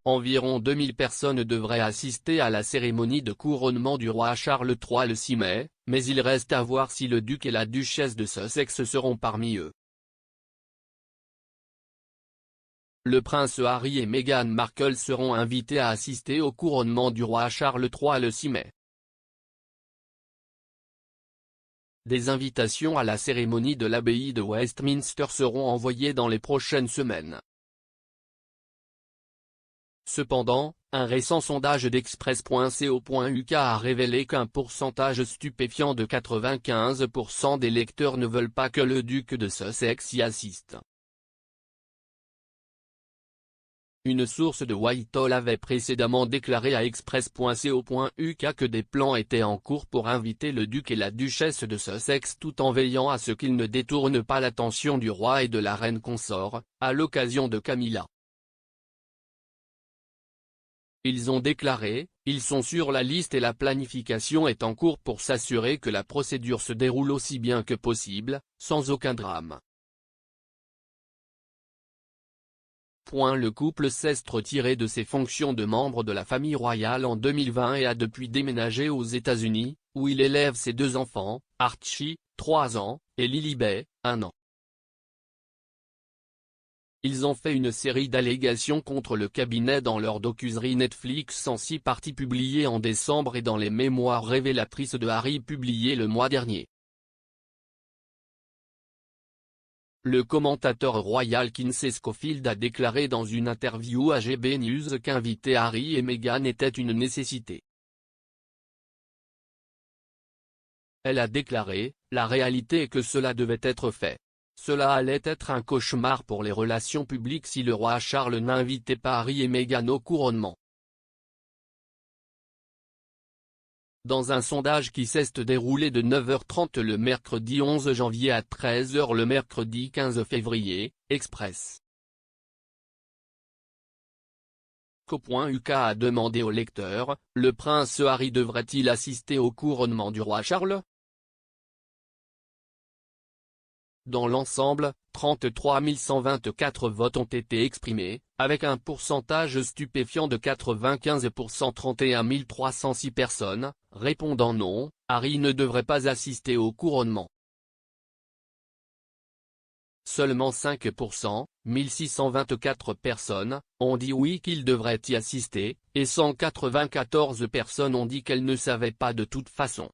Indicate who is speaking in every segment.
Speaker 1: Environ 2000 personnes devraient assister à la cérémonie de couronnement du roi Charles III le 6 mai, mais il reste à voir si le duc et la duchesse de Sussex seront parmi eux. Le prince Harry et Meghan Markle seront invités à assister au couronnement du roi Charles III le 6 mai. Des invitations à la cérémonie de l'abbaye de Westminster seront envoyées dans les prochaines semaines. Cependant, un récent sondage d'Express.co.uk a révélé qu'un pourcentage stupéfiant de 95% des lecteurs ne veulent pas que le duc de Sussex y assiste. Une source de Whitehall avait précédemment déclaré à Express.co.uk que des plans étaient en cours pour inviter le duc et la duchesse de Sussex tout en veillant à ce qu'ils ne détournent pas l'attention du roi et de la reine consort, à l'occasion de Camilla. Ils ont déclaré, ils sont sur la liste et la planification est en cours pour s'assurer que la procédure se déroule aussi bien que possible, sans aucun drame. Le couple s'est retiré de ses fonctions de membre de la famille royale en 2020 et a depuis déménagé aux États-Unis, où il élève ses deux enfants, Archie, 3 ans, et Lilibet, 1 an. Ils ont fait une série d'allégations contre le cabinet dans leur docusérie Netflix en 6 parties publiées en décembre et dans les mémoires révélatrices de Harry publiées le mois dernier. Le commentateur royal Kinsey Schofield a déclaré dans une interview à GB News qu'inviter Harry et Meghan était une nécessité. Elle a déclaré, la réalité est que cela devait être fait. Cela allait être un cauchemar pour les relations publiques si le roi Charles n'invitait pas Harry et Meghan au couronnement. Dans un sondage qui s'est déroulé de 9h30 le mercredi 11 janvier à 13h le mercredi 15 février, Express. Co.uk a demandé au lecteur, le prince Harry devrait-il assister au couronnement du roi Charles ? Dans l'ensemble, 33 124 votes ont été exprimés, avec un pourcentage stupéfiant de 95%. 31 306 personnes, répondant non, Harry ne devrait pas assister au couronnement. Seulement 5%, 1624 personnes, ont dit oui qu'il devrait y assister, et 194 personnes ont dit qu'elles ne savaient pas de toute façon.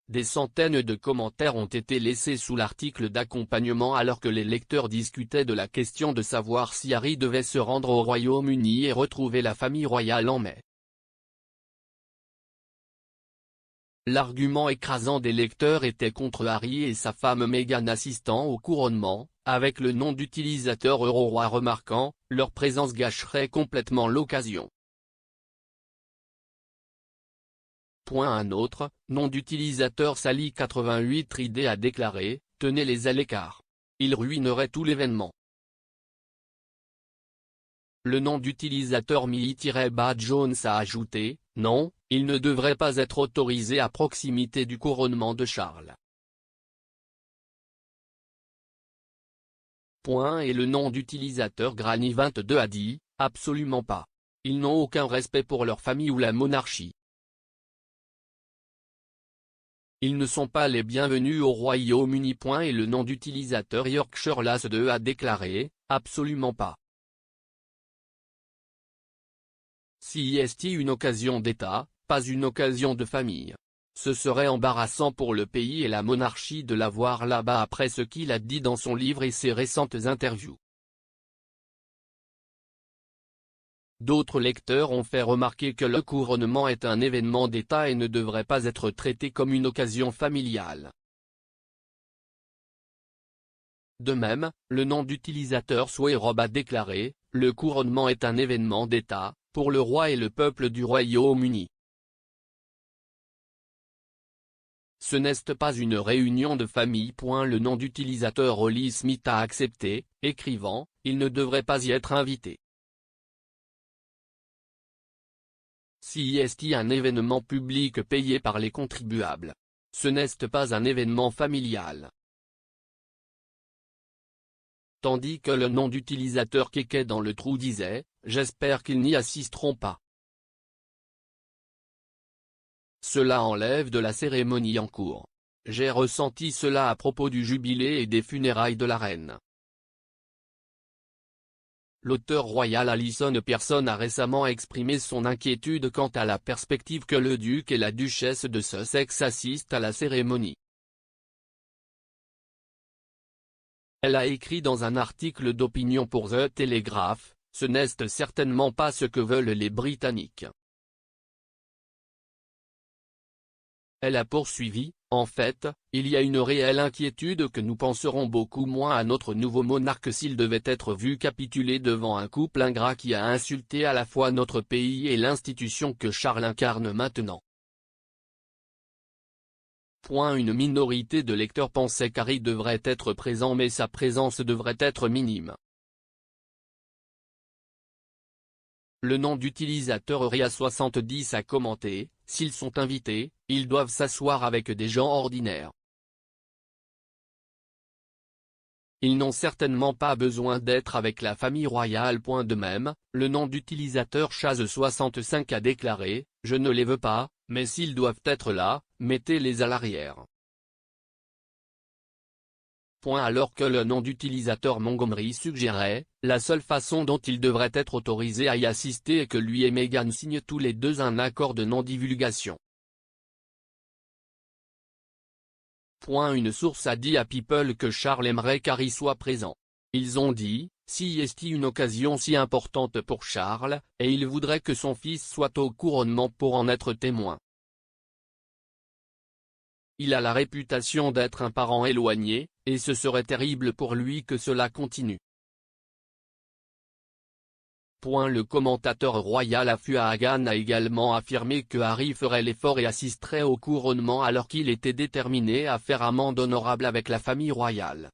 Speaker 1: Des centaines de commentaires ont été laissés sous l'article d'accompagnement alors que les lecteurs discutaient de la question de savoir si Harry devait se rendre au Royaume-Uni et retrouver la famille royale en mai. L'argument écrasant des lecteurs était contre Harry et sa femme Meghan assistant au couronnement, avec le nom d'utilisateur Euroroi remarquant, leur présence gâcherait complètement l'occasion. Un autre, nom d'utilisateur Sally88 a déclaré, tenez-les à l'écart. Ils ruineraient tout l'événement. Le nom d'utilisateur Millie-Bad Jones a ajouté, non, il ne devrait pas être autorisé à proximité du couronnement de Charles. Et le nom d'utilisateur Granny22 a dit, absolument pas. Ils n'ont aucun respect pour leur famille ou la monarchie. Ils ne sont pas les bienvenus au Royaume-Uni. Et le nom d'utilisateur Yorkshire Las2 a déclaré, absolument pas. Si est une occasion d'État, pas une occasion de famille. Ce serait embarrassant pour le pays et la monarchie de l'avoir là-bas après ce qu'il a dit dans son livre et ses récentes interviews. D'autres lecteurs ont fait remarquer que le couronnement est un événement d'État et ne devrait pas être traité comme une occasion familiale. De même, le nom d'utilisateur Swayrob a déclaré, le couronnement est un événement d'État, pour le roi et le peuple du Royaume-Uni. Ce n'est pas une réunion de famille. Le nom d'utilisateur Holly Smith a accepté, écrivant, il ne devrait pas y être invité. Si est un événement public payé par les contribuables. Ce n'est pas un événement familial. tandis que le nom d'utilisateur kéké dans le trou disait « J'espère qu'ils n'y assisteront pas ». Cela enlève de la cérémonie en cours. J'ai ressenti cela à propos du jubilé et des funérailles de la reine. L'auteur royal Alison Pearson a récemment exprimé son inquiétude quant à la perspective que le duc et la duchesse de Sussex assistent à la cérémonie. Elle a écrit dans un article d'opinion pour The Telegraph, « Ce n'est certainement pas ce que veulent les Britanniques ». Elle a poursuivi, « En fait, il y a une réelle inquiétude que nous penserons beaucoup moins à notre nouveau monarque s'il devait être vu capituler devant un couple ingrat qui a insulté à la fois notre pays et l'institution que Charles incarne maintenant. » Une minorité de lecteurs pensait qu'Harry devrait être présent mais sa présence devrait être minime. Le nom d'utilisateur Ria70 a commenté, « S'ils sont invités, ils doivent s'asseoir avec des gens ordinaires. Ils n'ont certainement pas besoin d'être avec la famille royale. » De même, le nom d'utilisateur Chaz65 a déclaré, « Je ne les veux pas, mais s'ils doivent être là, mettez-les à l'arrière. » Alors que le nom d'utilisateur Montgomery suggérait, la seule façon dont il devrait être autorisé à y assister est que lui et Meghan signent tous les deux un accord de non-divulgation. Une source a dit à People que Charles aimerait qu'Harry soit présent. Ils ont dit, si est une occasion si importante pour Charles, et il voudrait que son fils soit au couronnement pour en être témoin. Il a la réputation d'être un parent éloigné, et ce serait terrible pour lui que cela continue. Le commentateur royal Afua Hagan a également affirmé que Harry ferait l'effort et assisterait au couronnement alors qu'il était déterminé à faire amende honorable avec la famille royale.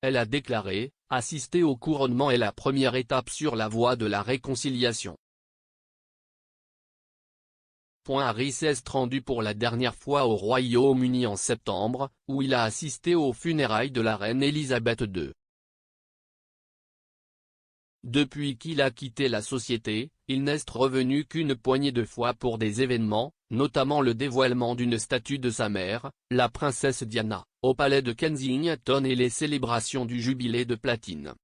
Speaker 1: Elle a déclaré, « Assister au couronnement est la première étape sur la voie de la réconciliation. » Harry s'est rendu pour la dernière fois au Royaume-Uni en septembre, où il a assisté aux funérailles de la reine Elisabeth II. Depuis qu'il a quitté la société, il n'est revenu qu'une poignée de fois pour des événements, notamment le dévoilement d'une statue de sa mère, la princesse Diana, au palais de Kensington et les célébrations du jubilé de platine.